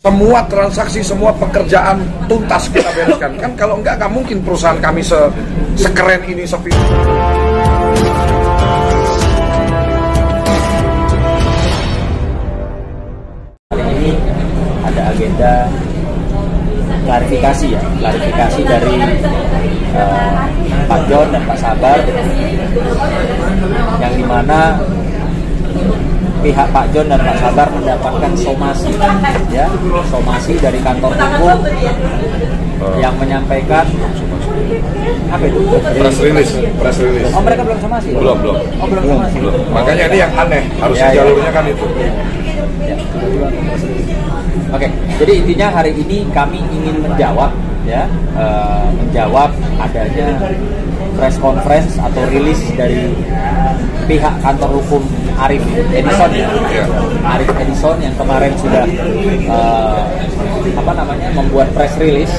Semua transaksi, semua pekerjaan tuntas kita bereskan. Kan kalau enggak mungkin perusahaan kami sekeren ini, Kali ini ada agenda klarifikasi dari Pak John dan Pak Sabar, yang dimana pihak Pak John dan Pak Sabar mendapatkan somasi dari kantor hukum yang menyampaikan apa itu? Press release. Oh, mereka belum somasi? Belum. Oh, belum somasi. Makanya ini yang aneh, harusnya jalurnya kan itu. Oke, jadi intinya hari ini kami ingin menjawab adanya press conference atau rilis dari pihak kantor hukum Arif Edison Arif Edison yang kemarin sudah membuat press release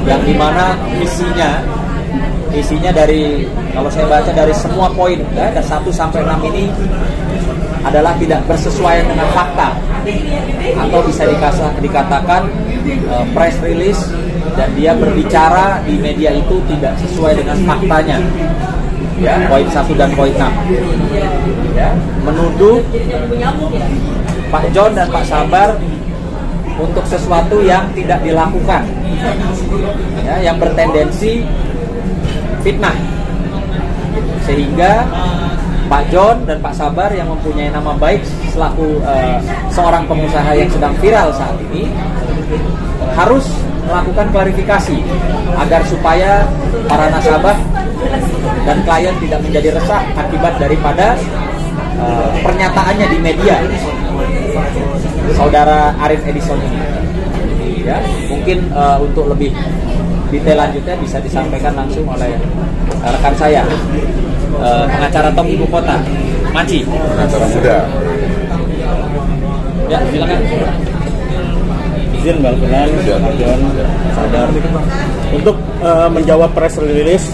yang dimana isinya dari, kalau saya baca dari semua poin ada 1 sampai 6 ini adalah tidak bersesuaian dengan fakta, atau bisa dikatakan press release dan dia berbicara di media itu tidak sesuai dengan faktanya. Poin 1 dan poin 6 menuduh Pak John dan Pak Sabar untuk sesuatu yang tidak dilakukan, yang bertendensi fitnah, sehingga Pak John dan Pak Sabar yang mempunyai nama baik selaku seorang pengusaha yang sedang viral saat ini harus melakukan klarifikasi agar supaya para nasabah dan klien tidak menjadi resah akibat daripada pernyataannya di media saudara Arif Edison ini. Mungkin untuk lebih detail lanjutnya bisa disampaikan langsung oleh rekan saya, pengacara top ibu kota, Maci. Pengacara muda. Ya, silakan. Izin berkenan, Pak John, Sabar. Untuk menjawab press release,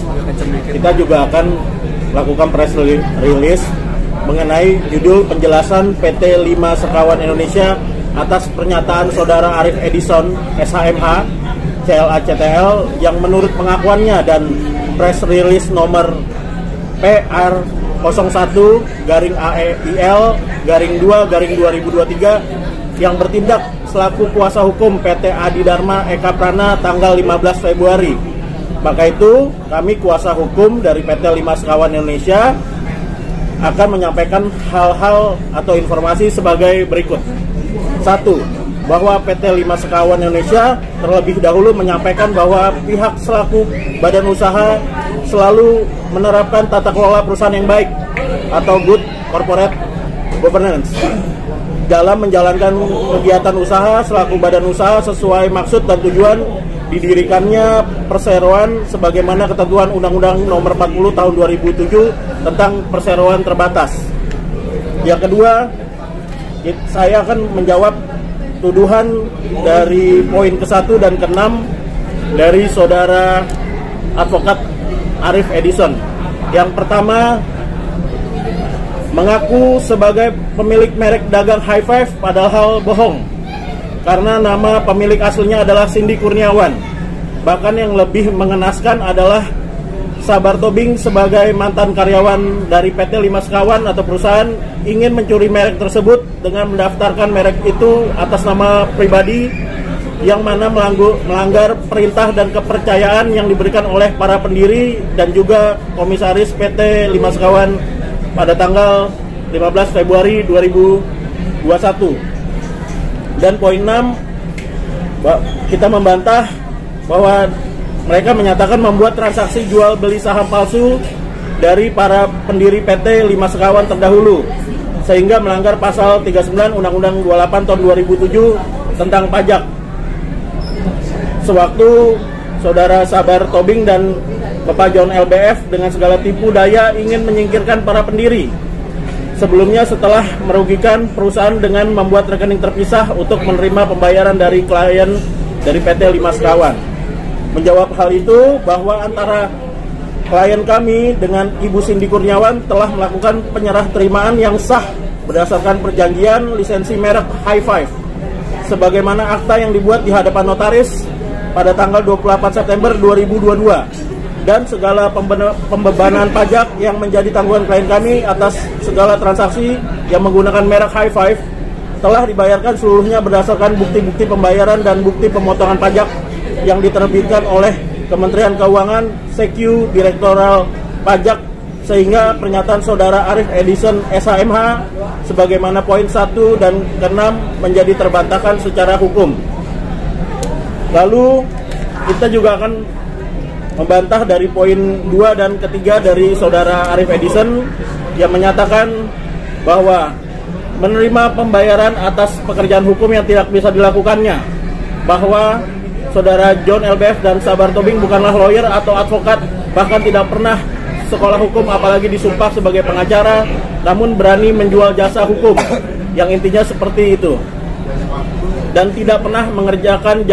kita juga akan lakukan press release mengenai judul penjelasan PT 5 Sekawan Indonesia atas pernyataan saudara Arif Edison SHMH CLA CTL yang menurut pengakuannya dan press release nomor PR01-AEIL-2-2023 yang bertindak selaku kuasa hukum PT Adi Dharma Eka Prana tanggal 15 Februari. Maka itu kami kuasa hukum dari PT 5 Sekawan Indonesia akan menyampaikan hal-hal atau informasi sebagai berikut. 1. Bahwa PT 5 Sekawan Indonesia terlebih dahulu menyampaikan bahwa pihak selaku badan usaha selalu menerapkan tata kelola perusahaan yang baik atau good corporate governance dalam menjalankan kegiatan usaha selaku badan usaha sesuai maksud dan tujuan didirikannya perseroan sebagaimana ketentuan Undang-Undang Nomor 40 Tahun 2007 tentang perseroan terbatas. Yang kedua, saya akan menjawab tuduhan dari poin ke-1 dan ke-6 dari saudara advokat Arif Edison. Yang pertama, mengaku sebagai pemilik merek dagang High Five padahal bohong, karena nama pemilik aslinya adalah Cindy Kurniawan. Bahkan yang lebih mengenaskan adalah Sabar Tobing sebagai mantan karyawan dari PT 5 Sekawan atau perusahaan ingin mencuri merek tersebut dengan mendaftarkan merek itu atas nama pribadi yang mana melanggar perintah dan kepercayaan yang diberikan oleh para pendiri dan juga komisaris PT 5 Sekawan pada tanggal 15 Februari 2021. Dan poin 6, kita membantah bahwa mereka menyatakan membuat transaksi jual beli saham palsu dari para pendiri PT 5 Sekawan terdahulu, sehingga melanggar pasal 39 Undang-Undang 28 tahun 2007 tentang pajak. Sewaktu saudara Sabar Tobing dan Bapak John LBF dengan segala tipu daya ingin menyingkirkan para pendiri. Sebelumnya setelah merugikan perusahaan dengan membuat rekening terpisah untuk menerima pembayaran dari klien dari PT 5 Sekawan. Menjawab hal itu bahwa antara klien kami dengan Ibu Cindy Kurniawan telah melakukan penyerah terimaan yang sah berdasarkan perjanjian lisensi merek High Five sebagaimana akta yang dibuat di hadapan notaris pada tanggal 28 September 2022 dan segala pembebanan pajak yang menjadi tanggungan klien kami atas segala transaksi yang menggunakan merek High Five telah dibayarkan seluruhnya berdasarkan bukti-bukti pembayaran dan bukti pemotongan pajak yang diterbitkan oleh Kementerian Keuangan, Secu, Direktoral Pajak, sehingga pernyataan saudara Arif Edison SHMH sebagaimana poin 1 dan ke-6 menjadi terbantahkan secara hukum. Lalu kita juga akan membantah dari poin 2 dan ketiga dari saudara Arif Edison yang menyatakan bahwa menerima pembayaran atas pekerjaan hukum yang tidak bisa dilakukannya, bahwa saudara John LBF dan Sabar Tobing bukanlah lawyer atau advokat, bahkan tidak pernah sekolah hukum apalagi disumpah sebagai pengacara, namun berani menjual jasa hukum yang intinya seperti itu, dan tidak pernah mengerjakan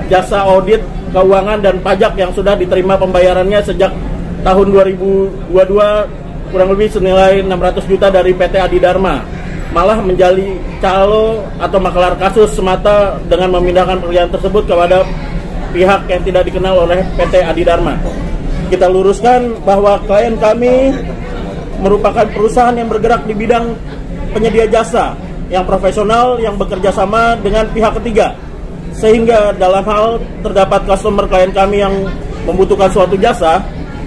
jasa audit keuangan dan pajak yang sudah diterima pembayarannya sejak tahun 2022 kurang lebih senilai 600 juta dari PT Adi Dharma, malah menjadi calo atau makelar kasus semata dengan memindahkan pekerjaan tersebut kepada pihak yang tidak dikenal oleh PT Adi Dharma. Kita luruskan bahwa klien kami merupakan perusahaan yang bergerak di bidang penyedia jasa yang profesional yang bekerja sama dengan pihak ketiga, sehingga dalam hal terdapat customer klien kami yang membutuhkan suatu jasa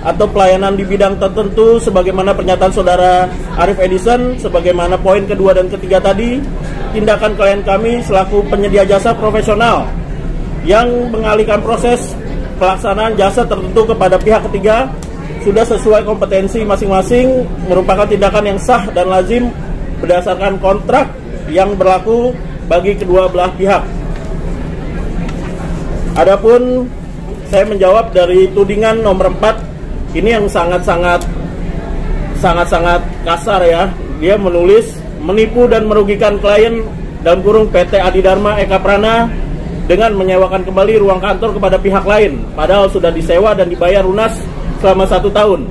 atau pelayanan di bidang tertentu sebagaimana pernyataan saudara Arif Edison sebagaimana poin kedua dan ketiga tadi, tindakan klien kami selaku penyedia jasa profesional yang mengalihkan proses pelaksanaan jasa tertentu kepada pihak ketiga sudah sesuai kompetensi masing-masing, merupakan tindakan yang sah dan lazim berdasarkan kontrak yang berlaku bagi kedua belah pihak. Adapun saya menjawab dari tudingan nomor 4 ini yang sangat-sangat kasar ya. Dia menulis menipu dan merugikan klien dalam kurung PT Adi Dharma Eka Prana dengan menyewakan kembali ruang kantor kepada pihak lain, padahal sudah disewa dan dibayar lunas selama 1 tahun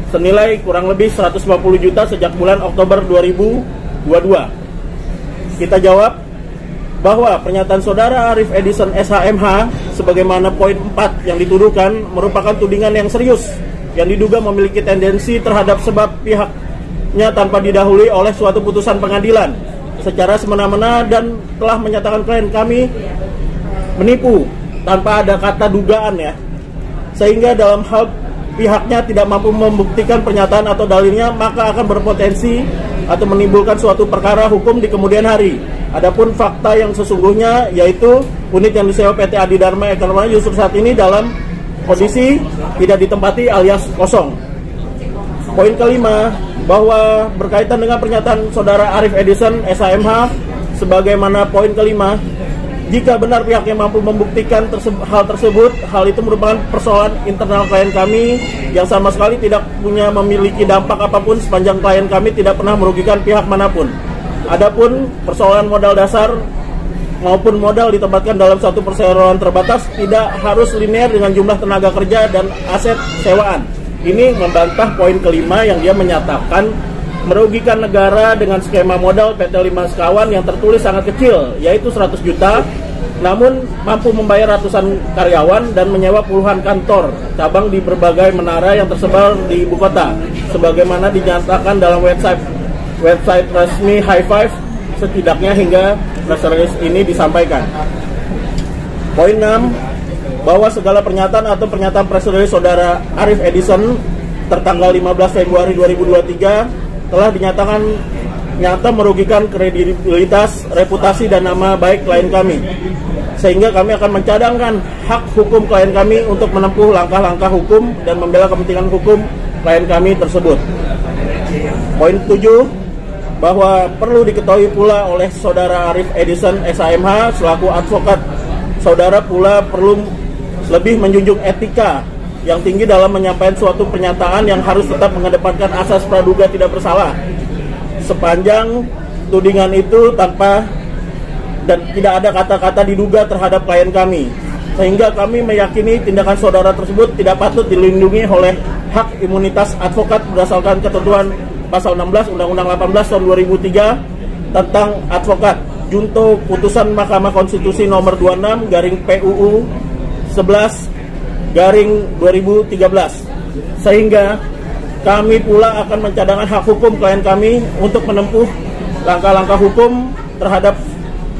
senilai kurang lebih 150 juta sejak bulan Oktober 2022. Kita jawab bahwa pernyataan saudara Arif Edison SHMH sebagaimana poin 4 yang dituduhkan merupakan tudingan yang serius yang diduga memiliki tendensi terhadap sebab pihaknya tanpa didahului oleh suatu putusan pengadilan secara semena-mena dan telah menyatakan klien kami menipu tanpa ada kata dugaan ya, sehingga dalam hal pihaknya tidak mampu membuktikan pernyataan atau dalilnya maka akan berpotensi atau menimbulkan suatu perkara hukum di kemudian hari. Adapun fakta yang sesungguhnya yaitu unit yang disewa PT Adi Dharma Eka Prana justru saat ini dalam kondisi tidak ditempati alias kosong. Poin kelima, bahwa berkaitan dengan pernyataan saudara Arif Edison SHMH sebagaimana poin kelima, jika benar pihak yang mampu membuktikan hal tersebut, hal itu merupakan persoalan internal klien kami yang sama sekali tidak memiliki dampak apapun sepanjang klien kami tidak pernah merugikan pihak manapun. Adapun persoalan modal dasar maupun modal ditempatkan dalam satu perseroan terbatas tidak harus linear dengan jumlah tenaga kerja dan aset sewaan. Ini membantah poin kelima yang dia menyatakan merugikan negara dengan skema modal PT 5 Sekawan yang tertulis sangat kecil, yaitu 100 juta, namun mampu membayar ratusan karyawan dan menyewa puluhan kantor cabang di berbagai menara yang tersebar di ibu kota, sebagaimana dinyatakan dalam website resmi High Five setidaknya hingga press release ini disampaikan. Poin 6, bahwa segala pernyataan atau pernyataan press release saudara Arif Edison tertanggal 15 Februari 2023 telah dinyatakan nyata merugikan kredibilitas, reputasi dan nama baik klien kami, sehingga kami akan mencadangkan hak hukum klien kami untuk menempuh langkah-langkah hukum dan membela kepentingan hukum klien kami tersebut. Poin 7, bahwa perlu diketahui pula oleh saudara Arif Edison SHMH selaku advokat, saudara pula perlu lebih menjunjung etika yang tinggi dalam menyampaikan suatu pernyataan yang harus tetap mengedepankan asas praduga tidak bersalah sepanjang tudingan itu tanpa dan tidak ada kata-kata diduga terhadap klien kami, sehingga kami meyakini tindakan saudara tersebut tidak patut dilindungi oleh hak imunitas advokat berdasarkan ketentuan Pasal 16 Undang-Undang 18 tahun 2003 tentang advokat. junto putusan Mahkamah Konstitusi nomor 26 garing PUU 11/2013, sehingga kami pula akan mencadangkan hak hukum klien kami untuk menempuh langkah-langkah hukum terhadap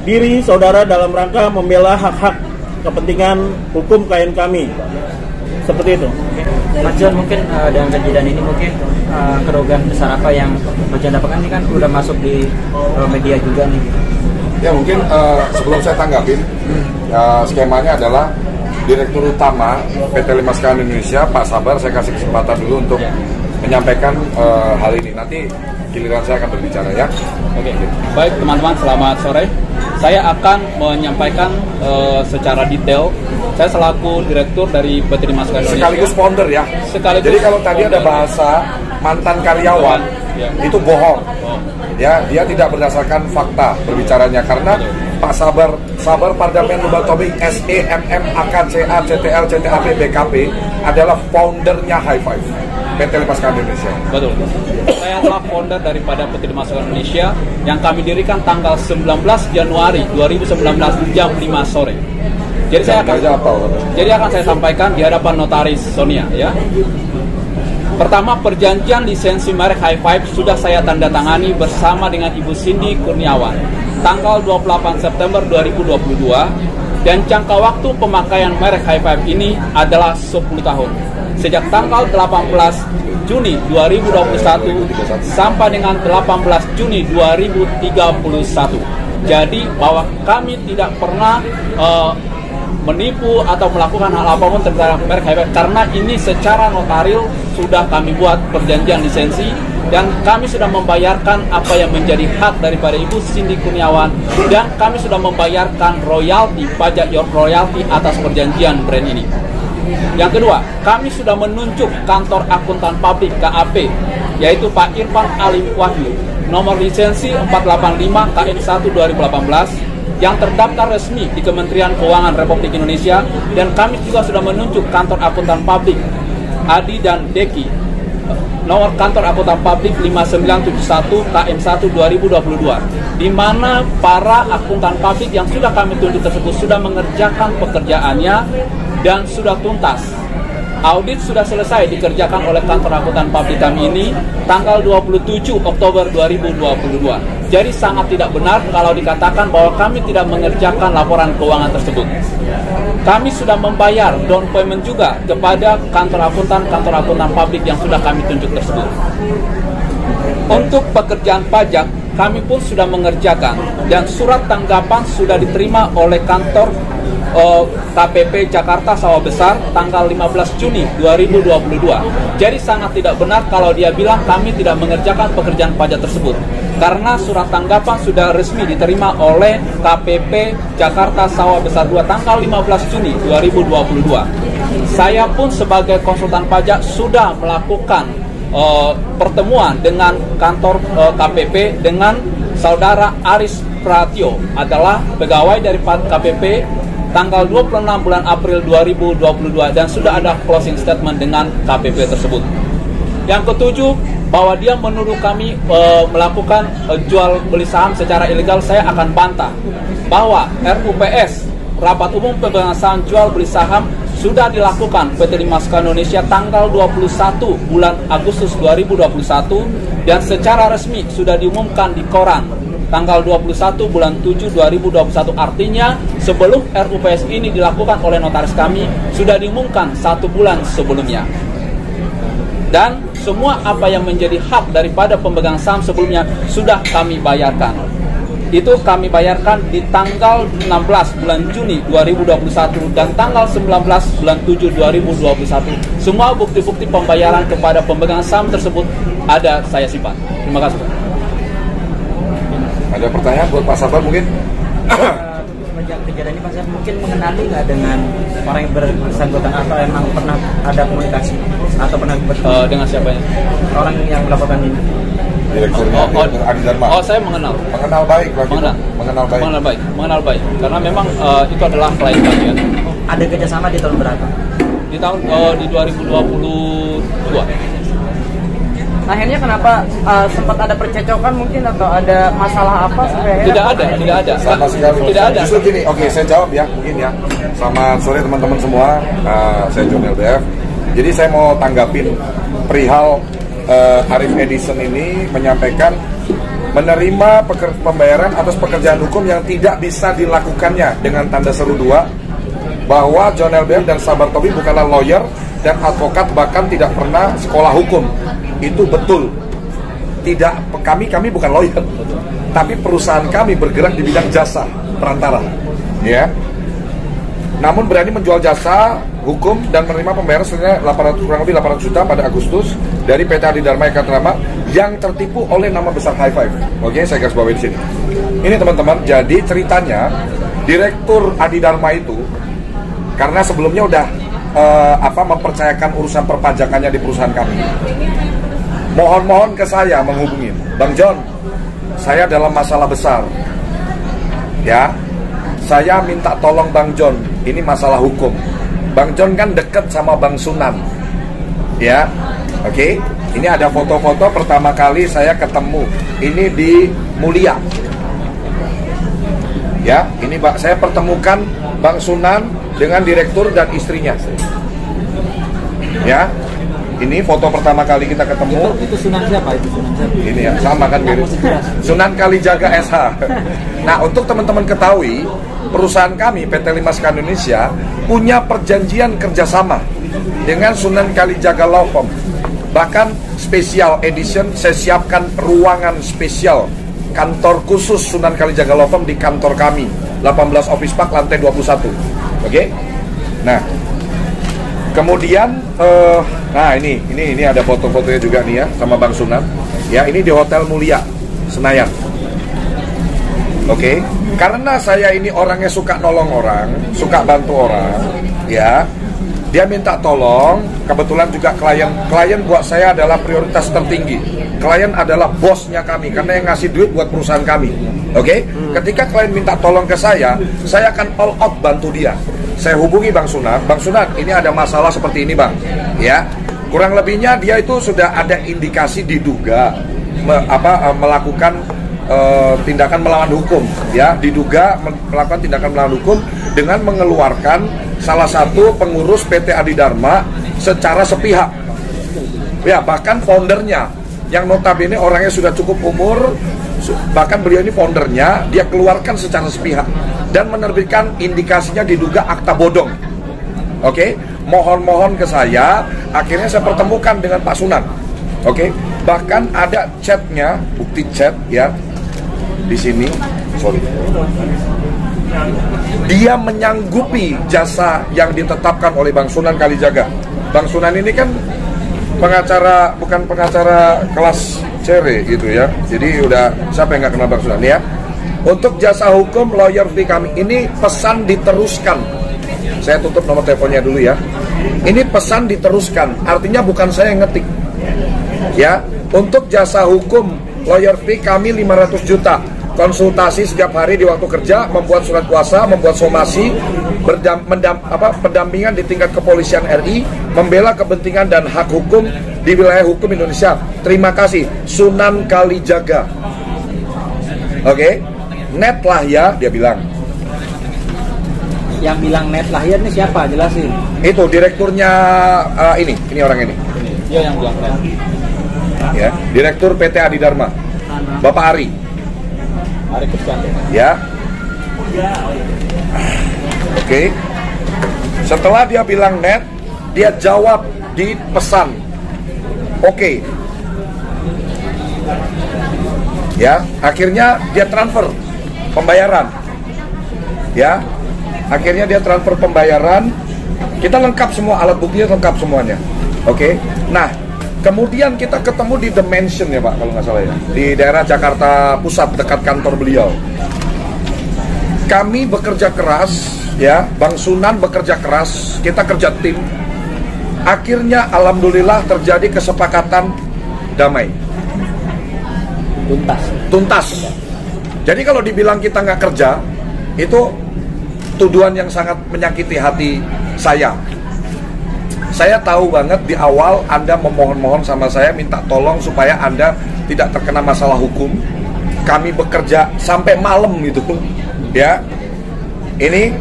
diri saudara dalam rangka membela hak-hak kepentingan hukum klien kami. Seperti itu. Mas John, mungkin dengan kejadian ini mungkin kerugian besar apa yang Mas John dapatkan? Ini kan udah masuk di media juga nih. Ya mungkin sebelum saya tanggapin, skemanya adalah Direktur Utama PT Limas Kawan Indonesia, Pak Sabar, saya kasih kesempatan dulu untuk menyampaikan hal ini. Nanti giliran saya akan berbicara ya. Oke, baik teman-teman, selamat sore. Saya akan menyampaikan secara detail. Saya selaku direktur dari PT Limas Kawan Indonesia. Sekaligus founder ya. Sekaligus. Jadi kalau tadi ada bahasa mantan karyawan, itu bohong. Ya, dia tidak berdasarkan fakta berbicaranya karena Pak Sabar Pardamen Lubang Tobing SEMM AKCA CTL CTAP BKP adalah foundernya High Five PT Limas Kawan Indonesia. Betul. Saya adalah founder daripada PT Limas Kawan Indonesia yang kami dirikan tanggal 19 Januari 2019 jam 5 sore. Jadi akan saya sampaikan di hadapan notaris Sonia ya. Pertama, perjanjian lisensi merek High Five sudah saya tanda tangani bersama dengan Ibu Cindy Kurniawan tanggal 28 September 2022 dan jangka waktu pemakaian merek High Five ini adalah 10 tahun. Sejak tanggal 18 Juni 2021 sampai dengan 18 Juni 2031. Jadi bahwa kami tidak pernah menipu atau melakukan hal apapun terhadap merek High Five karena ini secara notaril sudah kami buat perjanjian lisensi dan kami sudah membayarkan apa yang menjadi hak daripada Ibu Cindy Kurniawan dan kami sudah membayarkan royalti, pajak royalti atas perjanjian brand ini. Yang kedua, kami sudah menunjuk kantor akuntan publik KAP yaitu Pak Irfan Alim Wahyu, nomor lisensi 485 KN1 2018 yang terdaftar resmi di Kementerian Keuangan Republik Indonesia, dan kami juga sudah menunjuk kantor akuntan publik Adi dan Deki, nomor kantor akuntan publik 5971 KM1 2022, di mana para akuntan publik yang sudah kami tunjuk tersebut sudah mengerjakan pekerjaannya dan sudah tuntas. Audit sudah selesai dikerjakan oleh kantor akuntan publik kami ini tanggal 27 Oktober 2022. Jadi sangat tidak benar kalau dikatakan bahwa kami tidak mengerjakan laporan keuangan tersebut. Kami sudah membayar down payment juga kepada kantor akuntan publik yang sudah kami tunjuk tersebut. Untuk pekerjaan pajak, kami pun sudah mengerjakan dan surat tanggapan sudah diterima oleh kantor KPP Jakarta Sawah Besar tanggal 15 Juni 2022. Jadi sangat tidak benar kalau dia bilang kami tidak mengerjakan pekerjaan pajak tersebut karena surat tanggapan sudah resmi diterima oleh KPP Jakarta Sawah Besar 2 tanggal 15 Juni 2022. Saya pun sebagai konsultan pajak sudah melakukan pertemuan dengan kantor KPP dengan saudara Aris Pratio, adalah pegawai dari KPP tanggal 26 bulan April 2022 dan sudah ada closing statement dengan KPP tersebut. Yang ketujuh, bahwa dia menuduh kami melakukan jual beli saham secara ilegal. Saya akan bantah bahwa RUPS, Rapat Umum Pemegang Saham Jual Beli Saham, sudah dilakukan PT Limas Kawan Indonesia tanggal 21 bulan Agustus 2021 dan secara resmi sudah diumumkan di koran tanggal 21 bulan 7 2021. Artinya sebelum RUPS ini dilakukan oleh notaris kami sudah diumumkan 1 bulan sebelumnya. Dan semua apa yang menjadi hak daripada pemegang saham sebelumnya sudah kami bayarkan. Itu kami bayarkan di tanggal 16 bulan Juni 2021 dan tanggal 19 bulan 7 2021. Semua bukti-bukti pembayaran kepada pemegang saham tersebut ada saya simpan. Terima kasih. Ada pertanyaan buat Pak Sabar mungkin? Sejak kejadian ini Pak Sabar mungkin mengenali nggak dengan orang yang bersangkutan atau emang pernah ada komunikasi atau pernah dengan siapa ya? Orang yang melakukan ini? Direkturnya Adi Dharma. Oh, saya mengenal. Mengenal baik, Mengenal baik. Karena memang itu adalah klien kami ya. Ada kerjasama di tahun berapa? Di tahun di 2022. akhirnya kenapa sempat ada percecokan mungkin atau ada masalah apa sampai Tidak ada. Sama sekali. Tidak ada. Justru gini, oke, saya jawab ya, mungkin ya. Selamat sore teman-teman semua. Saya John LBF. Jadi saya mau tanggapin perihal Arif Edison ini menyampaikan menerima pembayaran atas pekerjaan hukum yang tidak bisa dilakukannya dengan tanda seru 2 bahwa John LBF dan Sabar Tobi bukanlah lawyer dan advokat, bahkan tidak pernah sekolah hukum. Itu betul. Tidak, kami bukan lawyer, tapi perusahaan kami bergerak di bidang jasa perantara, ya. Namun berani menjual jasa hukum dan menerima pembayaran senilai kurang lebih 800 juta pada Agustus dari PT Adi Dharma Eka Prana yang tertipu oleh nama besar High Five. Oke, saya garis bawahi di sini. Ini teman-teman, jadi ceritanya Direktur Adi Dharma itu karena sebelumnya udah mempercayakan urusan perpajakannya di perusahaan kami. Mohon ke saya menghubungi Bang John, saya dalam masalah besar, ya. Saya minta tolong Bang John, ini masalah hukum. Bang John kan deket sama Bang Sunan, ya. Oke, ini ada foto-foto pertama kali saya ketemu. Ini di Mulia, ya. Ini saya pertemukan Bang Sunan dengan direktur dan istrinya, ya. Ini foto pertama kali kita ketemu. Itu Sunan siapa? Ini ya, sama kan mirip. Sunan Kalijaga SH. Nah, untuk teman-teman ketahui, perusahaan kami PT Limas Indonesia punya perjanjian kerjasama dengan Sunan Kalijaga Law Firm. Bahkan special edition, saya siapkan ruangan spesial kantor khusus Sunan Kalijaga Law Firm di kantor kami, 18 Office Park lantai 21. Oke? Nah, kemudian nah ini ada foto-fotonya juga nih ya sama Bang Sunan. Ya, ini di Hotel Mulia Senayan. Oke, karena saya ini orangnya suka nolong orang, suka bantu orang, ya. Dia minta tolong, kebetulan juga klien buat saya adalah prioritas tertinggi. Klien adalah bosnya kami karena yang ngasih duit buat perusahaan kami. Oke, ketika klien minta tolong ke saya akan all out bantu dia. Saya hubungi Bang Sunan, ini ada masalah seperti ini Bang, ya. Kurang lebihnya dia itu sudah ada indikasi diduga melakukan tindakan melawan hukum, ya, diduga melakukan tindakan melawan hukum dengan mengeluarkan salah satu pengurus PT Adi Dharma secara sepihak, ya, bahkan foundernya yang notabene orangnya sudah cukup umur, bahkan beliau ini foundernya, dia keluarkan secara sepihak dan menerbitkan indikasinya diduga akta bodong. Oke, mohon ke saya, akhirnya saya pertemukan dengan Pak Sunan. Oke, bahkan ada chatnya, bukti chat, ya, di sini. Sorry. Dia menyanggupi jasa yang ditetapkan oleh Bang Sunan Kalijaga. Bang Sunan ini kan pengacara, bukan pengacara kelas cere gitu ya. Jadi udah, siapa yang nggak kenal Bang Sunan ya? Untuk jasa hukum lawyer fee kami ini pesan diteruskan. Saya tutup nomor teleponnya dulu ya. Ini pesan diteruskan, artinya bukan saya yang ngetik. Ya, untuk jasa hukum lawyer fee kami 500 juta. Konsultasi setiap hari di waktu kerja, membuat surat kuasa, membuat somasi, pendampingan di tingkat kepolisian RI, membela kepentingan dan hak hukum di wilayah hukum Indonesia. Terima kasih, Sunan Kalijaga. Oke, net lah ya, dia bilang. Yang bilang net lahir ini siapa? Jelasin. Itu direkturnya ini orang ini. Dia yang bilang net. Ya, direktur PT Adi Dharma, Bapak Ari. Ari Kusyanto. Ya. Oke. Setelah dia bilang net, dia jawab di pesan. Oke. Ya, akhirnya dia transfer pembayaran. Ya. Akhirnya dia transfer pembayaran. Kita lengkap semua, alat buktinya lengkap semuanya. Oke. Nah, kemudian kita ketemu di The Mansion ya Pak, kalau nggak salah ya, di daerah Jakarta Pusat dekat kantor beliau. Kami bekerja keras, ya, Bang Sunan bekerja keras, kita kerja tim. Akhirnya alhamdulillah terjadi kesepakatan damai. Tuntas. Jadi kalau dibilang kita nggak kerja, itu tuduhan yang sangat menyakiti hati saya. Saya tahu banget di awal Anda memohon-mohon sama saya, minta tolong supaya Anda tidak terkena masalah hukum. Kami bekerja sampai malam gitu, ya. Ini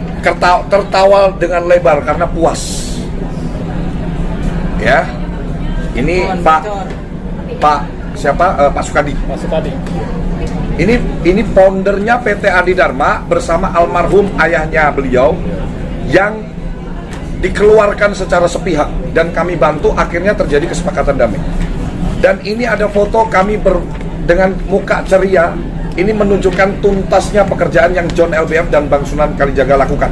tertawa dengan lebar karena puas, ya. Ini Pak siapa? Pak Sukadi. Pak Sukadi. Ini foundernya PT Adidharma bersama almarhum ayahnya beliau yang dikeluarkan secara sepihak dan kami bantu akhirnya terjadi kesepakatan damai. Dan ini ada foto kami dengan muka ceria. Ini menunjukkan tuntasnya pekerjaan yang John LBF dan Bang Sunan Kalijaga lakukan.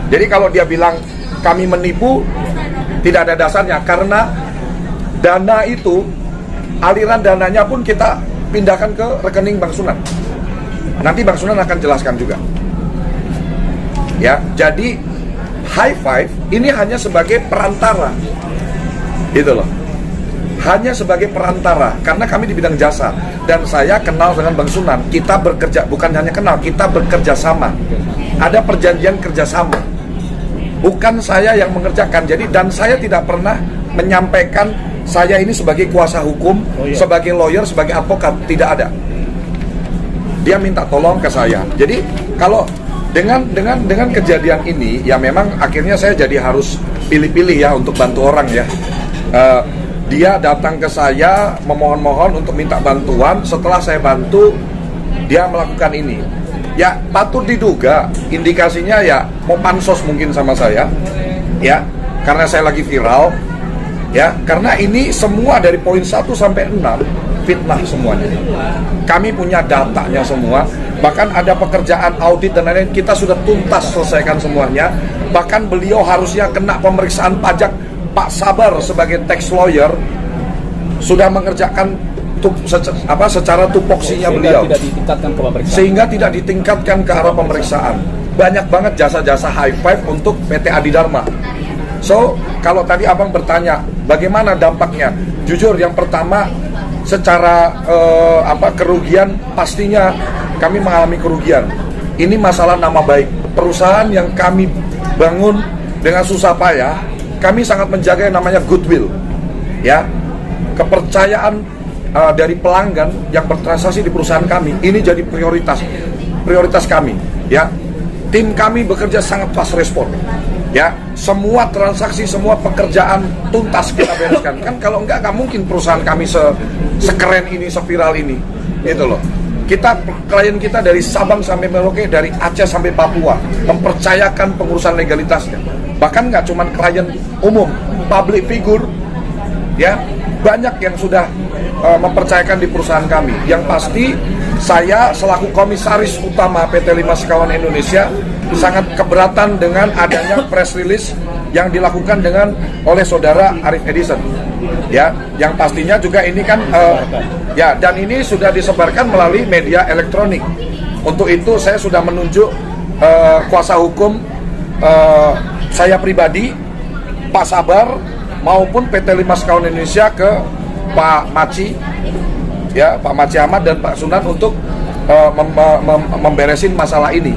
Jadi kalau dia bilang kami menipu, tidak ada dasarnya karena dana itu, aliran dananya pun kita pindahkan ke rekening Bang Sunan. Nanti Bang Sunan akan jelaskan juga. Ya, jadi High Five ini hanya sebagai perantara, gitu loh. Hanya sebagai perantara, karena kami di bidang jasa dan saya kenal dengan Bang Sunan. Kita bekerja, bukan hanya kenal, kita bekerja sama. Ada perjanjian kerjasama. Bukan saya yang mengerjakan. Jadi dan saya tidak pernah menyampaikan saya ini sebagai kuasa hukum, sebagai lawyer, sebagai advokat, tidak ada. Dia minta tolong ke saya. Jadi kalau dengan kejadian ini, ya memang akhirnya saya jadi harus pilih-pilih ya untuk bantu orang ya. Dia datang ke saya memohon-mohon untuk minta bantuan. Setelah saya bantu, dia melakukan ini. Ya patut diduga indikasinya ya mau pansos mungkin sama saya, ya karena saya lagi viral, ya karena ini semua dari poin 1 sampai 6 fitnah semuanya. Kami punya datanya semua. Bahkan ada pekerjaan audit dan lain-lain, kita sudah tuntas selesaikan semuanya. Bahkan beliau harusnya kena pemeriksaan pajak. Pak Sabar sebagai tax lawyer sudah mengerjakan secara tupoksinya beliau, tidak ditingkatkan ke pemeriksaan. Sehingga tidak ditingkatkan ke arah pemeriksaan. Banyak banget jasa-jasa High Five untuk PT Adidharma. So, kalau tadi abang bertanya bagaimana dampaknya, jujur yang pertama secara kerugian pastinya kami mengalami kerugian. Ini masalah nama baik perusahaan yang kami bangun dengan susah payah. Kami sangat menjaga yang namanya goodwill, ya kepercayaan dari pelanggan yang bertransaksi di perusahaan kami. Ini jadi prioritas kami, ya. Tim kami bekerja sangat fast respon, ya. Semua transaksi, semua pekerjaan tuntas kita bereskan. Kan kalau enggak mungkin perusahaan kami sekeren ini, seviral ini, itu loh. Klien kita dari Sabang sampai Merauke, dari Aceh sampai Papua, mempercayakan pengurusan legalitasnya. Bahkan nggak cuma klien umum, public figure, ya banyak yang sudah mempercayakan di perusahaan kami. Yang pasti saya selaku komisaris utama PT 5 Sekawan Indonesia sangat keberatan dengan adanya press release yang dilakukan oleh saudara Arif Edison, ya yang pastinya juga ini kan ya dan ini sudah disebarkan melalui media elektronik. Untuk itu saya sudah menunjuk kuasa hukum saya pribadi, Pak Sabar maupun PT 5 Sekawan Indonesia ke Pak Maci, ya Pak Maci Ahmad dan Pak Sunan untuk memberesin masalah ini.